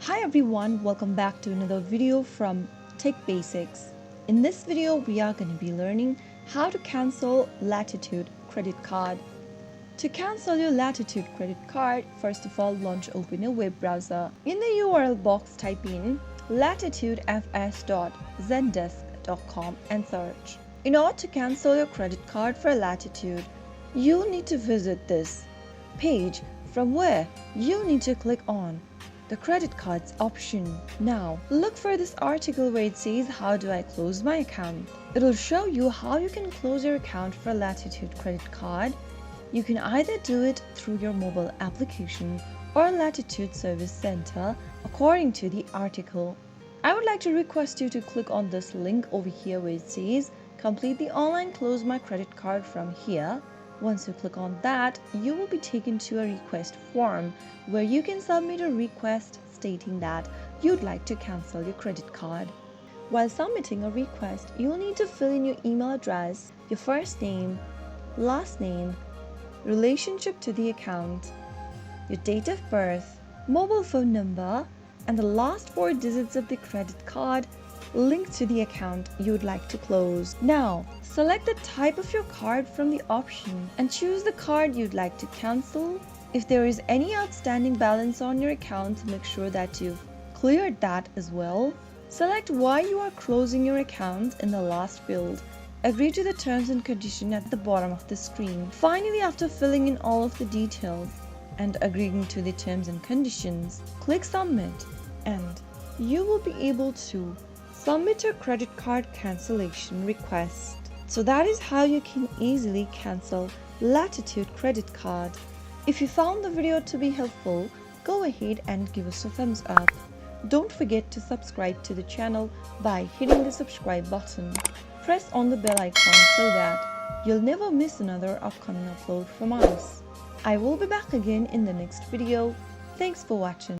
Hi everyone, welcome back to another video from Tech Basics. In this video, we are going to be learning how to cancel Latitude Credit Card. To cancel your Latitude Credit Card, first of all, open a web browser. In the URL box, type in latitudefs.zendesk.com and search. In order to cancel your credit card for Latitude, you need to visit this page from where you need to click on the credit cards option. Now, look for this article where it says how do I close my account. It'll show you how you can close your account for Latitude Credit Card. You can either do it through your mobile application or Latitude Service Center according to the article. I would like to request you to click on this link over here where it says complete the online close my credit card from here. Once you click on that, you will be taken to a request form where you can submit a request stating that you'd like to cancel your credit card. While submitting a request, you'll need to fill in your email address, your first name, last name, relationship to the account, your date of birth, mobile phone number, and the last 4 digits of the credit card linked to the account you would like to close. Now, select the type of your card from the option and choose the card you'd like to cancel. If there is any outstanding balance on your account, make sure that you've cleared that as well. Select why you are closing your account in the last field. Agree to the terms and conditions at the bottom of the screen. Finally, after filling in all of the details and agreeing to the terms and conditions, click submit and you will be able to submit your credit card cancellation request. So that is how you can easily cancel Latitude Credit Card. If you found the video to be helpful, go ahead and give us a thumbs up. Don't forget to subscribe to the channel by hitting the subscribe button. Press on the bell icon so that you'll never miss another upcoming upload from us. I will be back again in the next video. Thanks for watching.